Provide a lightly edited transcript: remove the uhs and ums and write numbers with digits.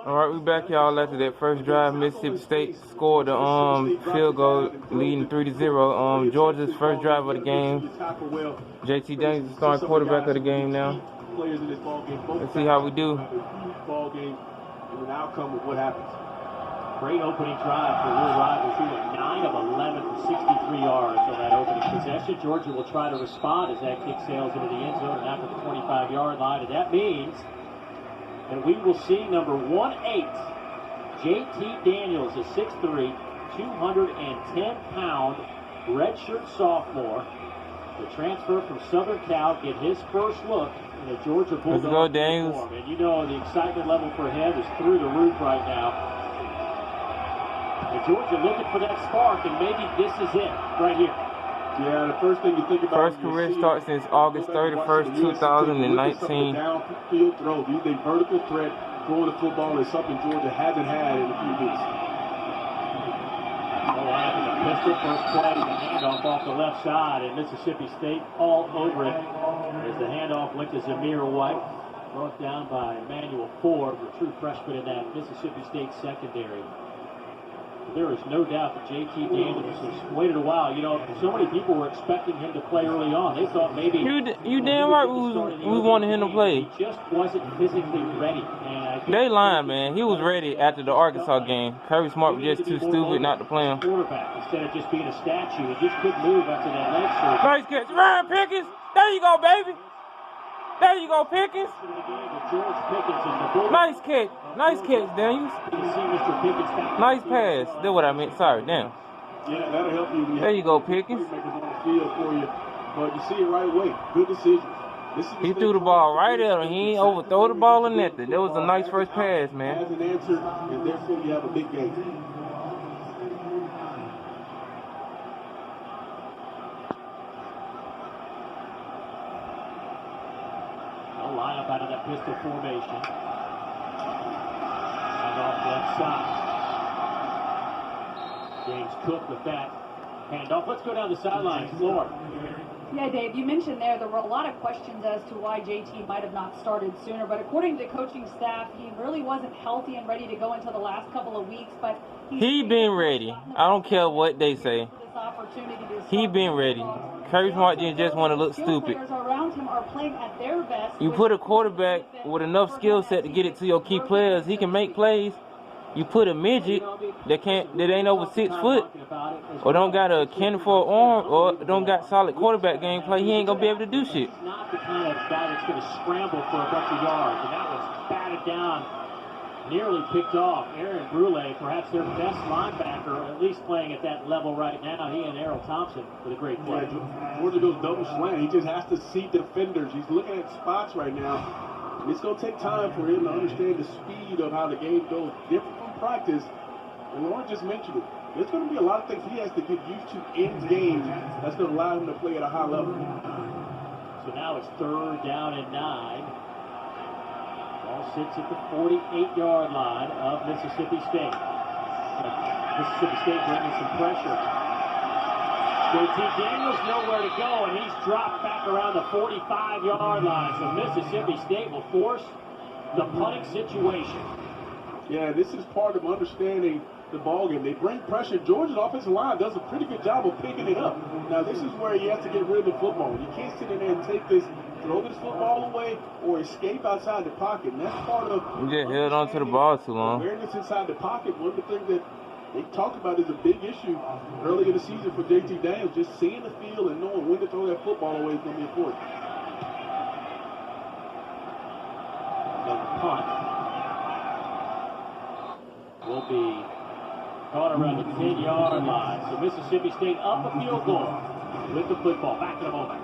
All right, we back, y'all. After that first drive, Mississippi State scored the field goal, leading 3-0. Georgia's first drive of the game. JT Daniels is the starting quarterback of the game now. Let's see how we do. Ball game and an outcome of what happens. Great opening drive for Will Rivals. He went 9 of 11 for 63 yards on that opening possession. Georgia will try to respond as that kick sails into the end zone and after the 25-yard line, and that means and we will see number 18, JT Daniels, a 6'3", 210-pound redshirt sophomore. The transfer from Southern Cal get his first look in a Georgia Bulldog uniform. And you know the excitement level for him is through the roof right now. And Georgia looking for that spark, and maybe this is it right here. Yeah, the first thing you think about. First career start since August 31st, 2019. Downfield throw. These a vertical threat. Throwing the football is something Georgia hasn't had in a few weeks. Pistol first play, the handoff off the left side, and Mississippi State all over it as the handoff went to Zamir White, brought down by Emmanuel Ford, the true freshman in that Mississippi State secondary. There is no doubt that JT Daniels has waited a while. You know, so many people were expecting him to play early on. They thought maybe you damn right we wanted him to play. He just wasn't physically ready. They lying, man. He was ready after the Arkansas game. Kirby Smart was just too stupid not to play him. Quarterback instead of just being a statue. He just couldn't move after that leg surgery. Nice catch, Ryan Pickens. There you go, baby. There you go, Pickens. Nice catch. Nice catch, Daniels. Nice pass. That's what I meant. Sorry, damn. Yeah, that'll help you. There you go, Pickens. But you see it right away. Good decision. He threw the ball right at him. He ain't overthrow the ball or nothing. That was a nice first pass, man. As an answer, and therefore you have a big game. They'll line up out of that pistol formation. And off left side. James Cook with that handoff. Let's go down the sidelines. Floor. Yeah, Dave, you mentioned there were a lot of questions as to why JT might have not started sooner, but according to coaching staff, he really wasn't healthy and ready to go until the last couple of weeks, but he been ready. I don't care what they say. He been ready. Kirby Smart didn't just want to look stupid. Around him are playing at their best. You put a quarterback with enough skill set to get it to your key players, he can make plays. You put a midget that ain't over 6 foot, or don't got a cannon for an arm, or don't got solid quarterback gameplay, he ain't gonna be able to do shit. He's not the kind of guy that's gonna scramble for a bunch of yards, and that was batted down, nearly picked off. Aaron Brule, perhaps their best linebacker, at least playing at that level right now. He and Errol Thompson with a great play. Yeah, Georgia goes double slant. He just has to see defenders. He's looking at spots right now. It's going to take time for him to understand the speed of how the game goes. Different from practice. And Lauren just mentioned it. There's going to be a lot of things he has to get used to in games that's going to allow him to play at a high level. So now it's 3rd down and 9. Ball sits at the 48-yard line of Mississippi State. Mississippi State bringing some pressure. JT Daniels nowhere to go, and he's dropped back around the 45-yard line. So Mississippi State will force the punting situation. Yeah, this is part of understanding the ballgame. They bring pressure. Georgia's offensive line does a pretty good job of picking it up. Now, this is where you have to get rid of the football. You can't sit in there and take this, throw this football away, or escape outside the pocket. And that's part of... You just held on to the ball too long. Awareness inside the pocket. One of the things that they talked about is a big issue early in the season for JT Daniels. Just seeing the field and knowing when to throw that football away is going to be important. The punt will be caught around the 10-yard line. So Mississippi State up a field goal with the football. Back in a moment.